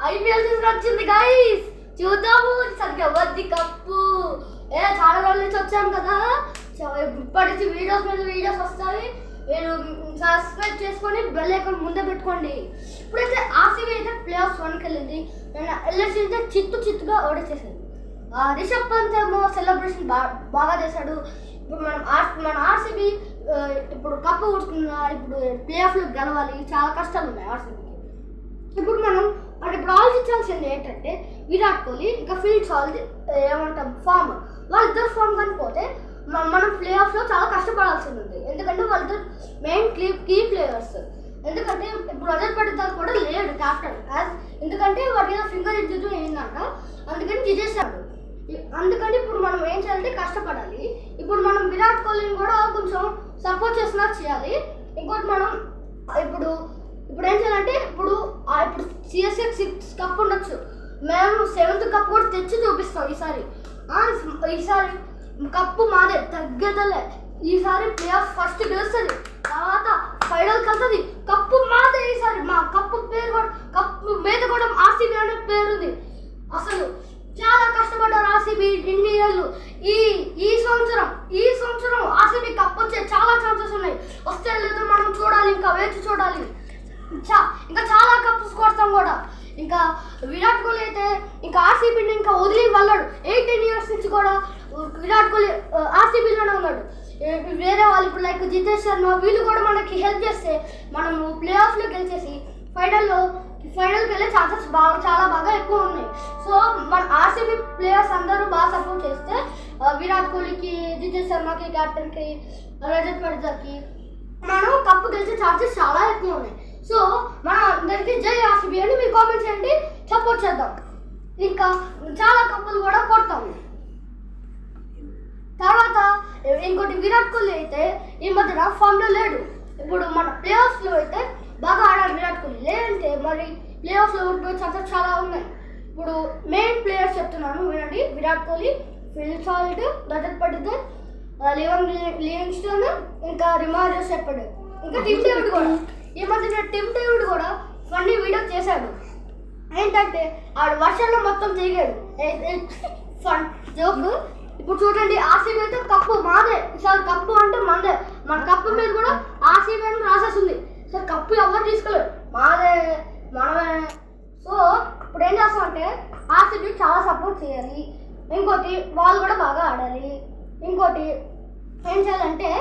IPL season వచ్చింది guys, చూద్దాము సరిగ్గా ఎవరిది కప్పు. చాలా రోజుల నుంచి వచ్చాం కదా, ఇప్పటి నుంచి వీడియోస్ మీద వీడియోస్ వస్తాయి. మీరు సబ్స్క్రైబ్ చేసుకొని బెల్ ఐకాన్ ముందే పెట్టుకోండి. ఇప్పుడైతే ఆర్సీబీ అయితే ప్లే ఆఫ్ 1కి వెళ్ళింది. ఎల్ఎస్సీ అయితే చిత్తుగా ఓడించేసింది. రిషబ్ పంత్ ఏమో సెలబ్రేషన్ బాగా చేశాడు. ఇప్పుడు మన ఆర్సీబీ ఇప్పుడు కప్పు కొడుతున్నా, ఇప్పుడు ప్లే ఆఫ్లో గెలవాలి. చాలా కష్టాలు ఉన్నాయి ఆర్సీబీకి. ఇప్పుడు మనం ఇప్పుడు ఆలోచించాల్సింది ఏంటంటే విరాట్ కోహ్లీ ఇంకా ఫిల్ సాల్ట్ ఏమంటాం ఫామ్, వాళ్ళిద్దరు ఫామ్ కనిపోతే మనం ప్లే ఆఫ్లో చాలా కష్టపడాల్సి ఉంది. ఎందుకంటే వాళ్ళిద్దరు మెయిన్ కీ ప్లేయర్స్. ఎందుకంటే ఇప్పుడు రజత్ పటిదార్ కూడా లేడు క్యాప్టెన్, ఎందుకంటే వాటి ఏదో ఫింగర్ ఇంజరీ అయిందంట, అందుకని తీసేశాడు. అందుకని ఇప్పుడు మనం ఏం చేయాలంటే కష్టపడాలి. ఇప్పుడు మనం విరాట్ కోహ్లీని కూడా కొంచెం సపోర్ట్ చేసినట్టు చేయాలి. ఇంకోటి మనం ఇప్పుడు ఏం చేయాలంటే ఇప్పుడు సిఎస్కే 6 కప్ ఉండొచ్చు, మేము 7th కప్ కూడా తెచ్చి చూపిస్తాం ఈసారి. కప్పు మాదే తగ్గదలే. ఈసారి ప్లే ఆఫ్ ఫస్ట్ గెలుస్తుంది, తర్వాత ఫైనల్కి వెళ్తుంది. కప్పు మాదే ఈసారి. మా కప్పు పేరు కూడా, కప్పు మీద కూడా ఆర్సీబీ అనే పేరుంది. అసలు చాలా కష్టపడ్డారు ఆర్సీబీ ఇన్ని ఏళ్ళు. ఈ సంవత్సరం ఆర్సీబీ కప్ వచ్చే చాలా ఛాన్సెస్ ఉన్నాయి. వస్తే లేదో మనం చూడాలి, ఇంకా వేచి చూడాలి. ఇంకా చాలా కప్స్ కొడతాం కూడా. ఇంకా విరాట్ కోహ్లీ అయితే ఇంకా ఆర్సీబీని ఇంకా వదిలి వెళ్ళాడు. 8-10 years నుంచి కూడా విరాట్ కోహ్లీ ఆర్సీబీలోనే ఉన్నాడు. వేరే వాళ్ళు ఇప్పుడు లైక్ జితేష్ శర్మ వీళ్ళు కూడా మనకి హెల్ప్ చేస్తే మనము ప్లే ఆఫ్లో గెలిచేసి ఫైనల్కి వెళ్ళే ఛాన్సెస్ చాలా బాగా ఎక్కువ ఉన్నాయి. సో మన ఆర్సీబీ ప్లేయర్స్ అందరూ బాగా సపోర్ట్ చేస్తే విరాట్ కోహ్లీకి, జితేష్ శర్మకి, కెప్టెన్కి, రజత్ పటిదార్కి మనం కప్పు గెలిచే ఛాన్సెస్ చాలా ఎక్కువ ఉన్నాయి. సో మన అందరికీ జై ఆర్సీబీ అని మీరు కామెంట్ చేయండి, సపోర్ట్ చేద్దాం. ఇంకా చాలా కప్పులు కూడా కొడతాము. తర్వాత ఇంకోటి విరాట్ కోహ్లీ అయితే ఈ మధ్యన ఫామ్లో లేడు. ఇప్పుడు మన ప్లే ఆఫ్స్లో అయితే బాగా ఆడాలి విరాట్ కోహ్లీ. లేదంటే మరి ప్లే ఆఫ్లో ఓడిపోయే ఛాన్సెస్ చాలా ఉన్నాయి. ఇప్పుడు మెయిన్ ప్లేయర్స్ చెప్తున్నాను వినండి. Virat Kohli, Phil Salt, Rajat Patidar, Livingstone, ఇంకా రిమారియో షెపర్డ్, ఇంకా టిమ్ డేవిడ్ కూడా. ఈ మధ్యన టిమ్ డేవిడ్ కూడా ఫన్నీ వీడియో చేశాడు. ఏంటంటే ఆడు వర్షంలో మొత్తం తిరిగాడు. Fun joke. ఇప్పుడు చూడండి, ఆర్సీబీ అయితే కప్పు మాదే ఈసారి. కప్పు అంటే మనదే. మన కప్పు మీద కూడా ఆర్సీబీ అని రాసేస్తుంది. సార్ కప్పు ఎవరు తీసుకోలేదు, మాదే, మనమే. సో ఇప్పుడు ఏం చేస్తామంటే ఆర్సీబీ చాలా సపోర్ట్ చేయాలి. ఇంకోటి వాళ్ళు కూడా బాగా ఆడాలి. ఇంకోటి ఏం చేయాలంటే